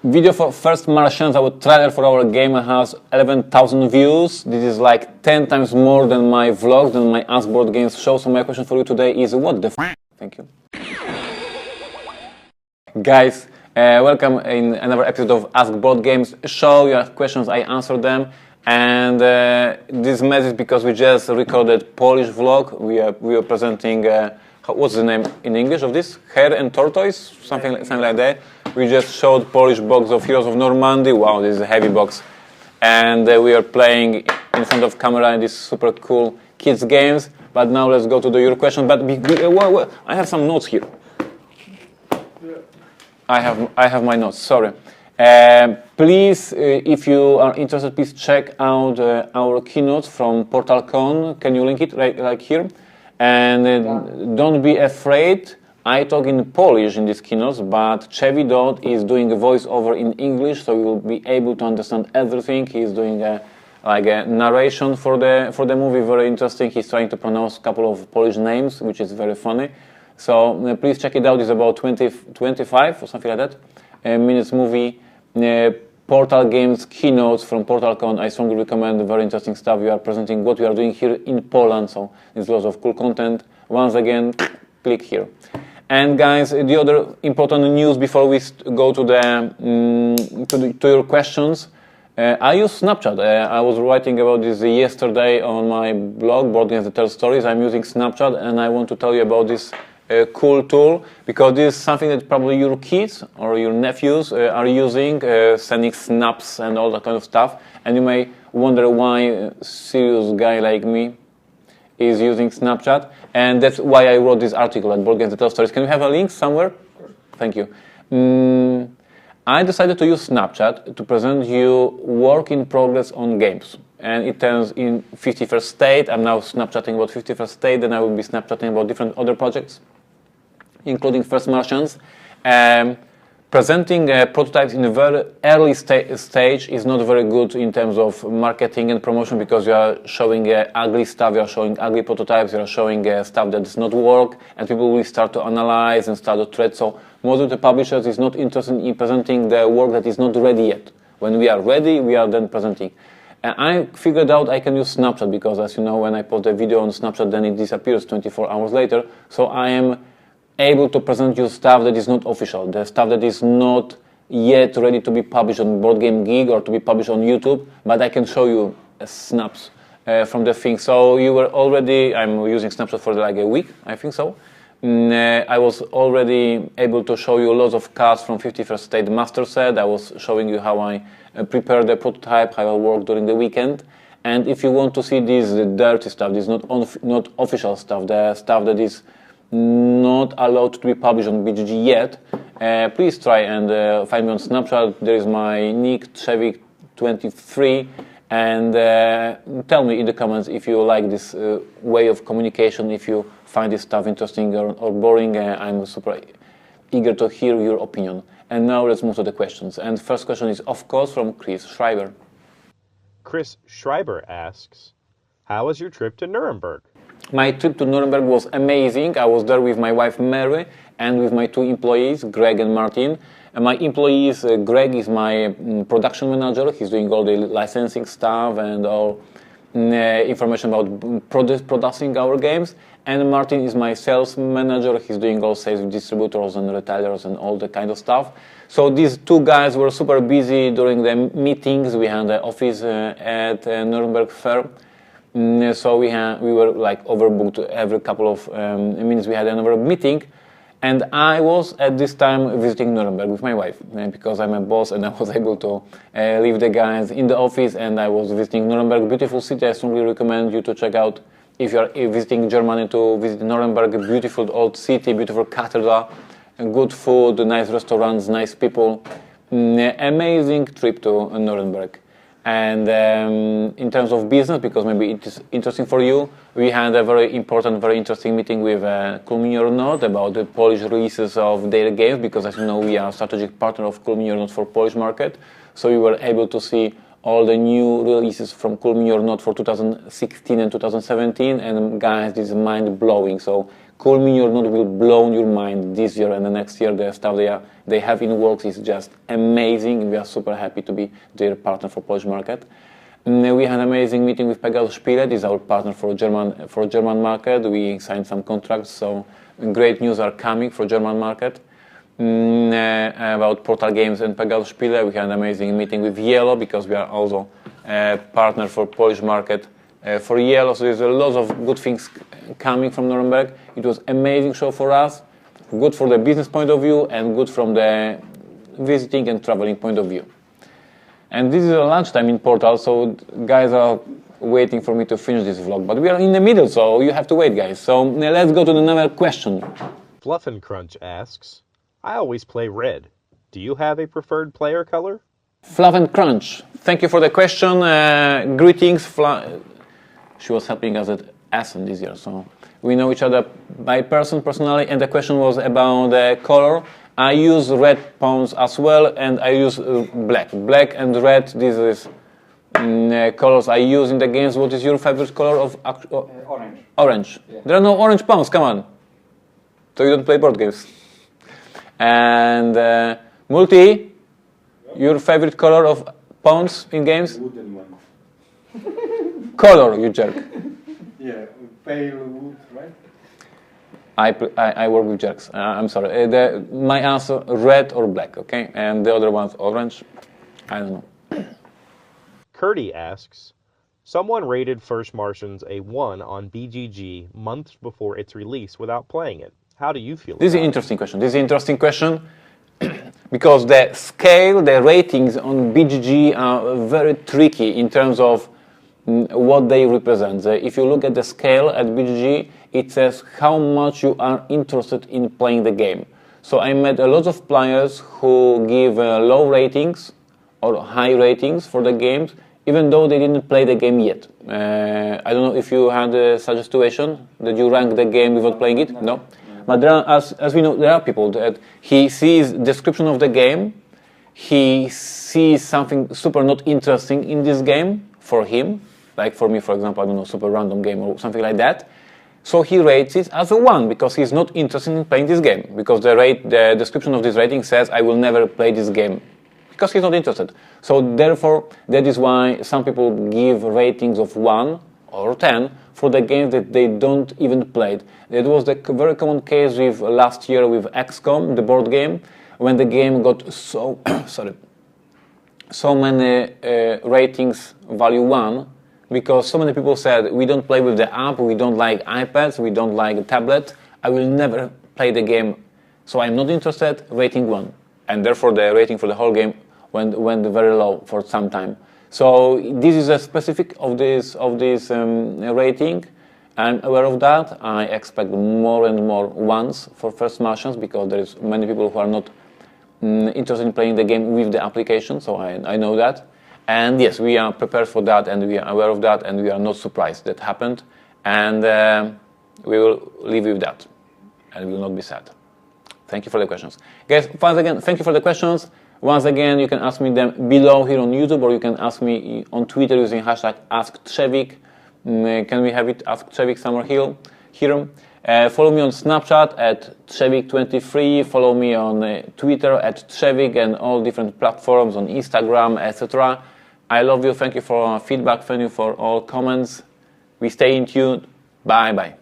Video for First Martians, our trailer for our game has 11,000 views. This is like 10 times more than my vlogs, than my Askboardgames show. So my question for you today is, what the f***? Thank you. Guys, welcome in another episode of Askboardgames show. You have questions, I answer them. And this message because we just recorded Polish vlog. We are presenting, what's the name in English of this? Hare and Tortoise? Something like that. We just showed Polish box of Heroes of Normandy. Wow, this is a heavy box. And we are playing in front of camera in this super cool kids games. But now let's go to your question. But I have some notes here. I have my notes, sorry. Please, if you are interested, please check out our keynotes from PortalCon. Can you link it like here? And don't be afraid. I talk in Polish in these keynotes, but Chevy is doing a voiceover in English, so you will be able to understand everything. He's doing a narration for the movie, very interesting. He's trying to pronounce a couple of Polish names, which is very funny. So please check it out. It's about 25 or something like that minutes movie. Portal Games keynotes from PortalCon. I strongly recommend. Very interesting stuff. We are presenting what we are doing here in Poland, so there's lots of cool content. Once again, click here. And guys, the other important news before we go to to your questions. I use Snapchat. I was writing about this yesterday on my blog, Board Games That Tell Stories. I'm using Snapchat, and I want to tell you about this cool tool, because this is something that probably your kids or your nephews are using, sending snaps and all that kind of stuff. And you may wonder why a serious guy like me is using Snapchat, and that's why I wrote this article at Board Games That Tell Stories. Can you have a link somewhere? Thank you. I decided to use Snapchat to present you work in progress on games. And it turns in 51st State. I'm now Snapchatting about 51st State, then I will be Snapchatting about different other projects, including First Martians. Presenting prototypes in a very early stage is not very good in terms of marketing and promotion, because you are showing ugly stuff, you are showing ugly prototypes, you are showing stuff that does not work, and people will start to analyze and start to thread. So most of the publishers is not interested in presenting the work that is not ready yet. When we are ready, we are then presenting. And I figured out I can use Snapchat, because as you know, when I post a video on Snapchat, then it disappears 24 hours later. So I am able to present you stuff that is not official, the stuff that is not yet ready to be published on Board Game Geek or to be published on YouTube, but I can show you snaps from the thing. So you were already, I'm using Snapchat for like a week, I think so. I was already able to show you lots of cards from 51st State Master Set. I was showing you how I prepare the prototype, how I work during the weekend. And if you want to see this dirty stuff, this not official stuff, the stuff that is not allowed to be published on BGG yet, please try and find me on Snapchat. There is my nick, Chevik23, and tell me in the comments if you like this way of communication, if you find this stuff interesting or boring. I'm super eager to hear your opinion. And now let's move to the questions. And first question is, of course, from Chris Schreiber. Chris Schreiber asks, how was your trip to Nuremberg? My trip to Nuremberg was amazing. I was there with my wife Mary and with my two employees, Greg and Martin. And my employees, Greg is my production manager. He's doing all the licensing stuff and all information about producing our games. And Martin is my sales manager. He's doing all sales with distributors and retailers and all the kind of stuff. So these two guys were super busy during the meetings. We had the office at Nuremberg Fair. So we were like overbooked every couple of minutes. We had another meeting, and I was at this time visiting Nuremberg with my wife, because I'm a boss and I was able to leave the guys in the office, and I was visiting Nuremberg. Beautiful city. I strongly recommend you to check out if you are visiting Germany, to visit Nuremberg. A beautiful old city, beautiful cathedral, good food, nice restaurants, nice people. Amazing trip to Nuremberg. And in terms of business, because maybe it is interesting for you, we had a very important, very interesting meeting with Cool Mini or Not about the Polish releases of their games, because as you know, we are a strategic partner of Cool Mini or Not for Polish market. So we were able to see all the new releases from Cool Mini or Not for 2016 and 2017, and guys, this is mind-blowing. So Cool Mini or Not will blow your mind this year and the next year. The stuff they have in works is just amazing. We are super happy to be their partner for Polish market. We had an amazing meeting with Pegasus Spiele. This is our partner for German market. We signed some contracts, so great news are coming for German market. About Portal Games and Pegasus Spiele, we had an amazing meeting with Yellow because we are also a partner for Polish market for Yellow. So there's a lot of good things coming from Nuremberg. It was amazing show for us, good for the business point of view and good from the visiting and traveling point of view. And this is a lunchtime in Portal, so guys are waiting for me to finish this vlog. But we are in the middle, so you have to wait, guys. So let's go to another question. Fluff and Crunch asks, I always play red. Do you have a preferred player color? Fluff and Crunch, thank you for the question. Greetings. She was helping us at Essen this year, so we know each other personally. And the question was about the color. I use red pawns as well, and I use black. Black and red, these is colors I use in the games. What is your favorite color of Orange. Orange. Yeah. There are no orange pawns, come on. So you don't play board games. And Multi, your favorite color of pawns in games? Wooden one. Color, you jerk. Yeah, pale wood, right? I work with jerks. I'm sorry. My answer, red or black, okay? And the other one's orange. I don't know. Curdy asks, someone rated First Martians a 1 on BGG months before its release without playing it. How do you feel This is an interesting question. Because the scale, the ratings on BGG are very tricky in terms of what they represent. If you look at the scale at BGG, it says how much you are interested in playing the game. So I met a lot of players who give low ratings or high ratings for the games, even though they didn't play the game yet. I don't know if you had such a situation that you rank the game without playing it. No. But there are, as we know, there are people that he sees description of the game, he sees something super not interesting in this game for him, like for me, for example, I don't know, super random game or something like that. So he rates it as a 1 because he's not interested in playing this game, because the description of this rating says I will never play this game, because he's not interested. So therefore, that is why some people give ratings of 1 or 10 for the games that they don't even play. It was the very common case with last year with XCOM, the board game, when the game got so many ratings value 1, because so many people said we don't play with the app, we don't like iPads, we don't like a tablet, I will never play the game, so I'm not interested, rating 1. And therefore the rating for the whole game went very low for some time. So this is a specific of this rating. I'm aware of that. I expect more and more 1s for First Martians, because there is many people who are not interested in playing the game with the application, so I know that. And yes, we are prepared for that, and we are aware of that, and we are not surprised that happened. And we will live with that, and we will not be sad. Thank you for the questions. Guys, once again, thank you for the questions. Once again, you can ask me them below here on YouTube, or you can ask me on Twitter using hashtag AskTrzewik. Can we have it, AskTrzewik, somewhere here? Follow me on Snapchat at Trzewik23. Follow me on Twitter at Trzewik, and all different platforms on Instagram, etc. I love you. Thank you for feedback. Thank you for all comments. We stay in tune. Bye bye.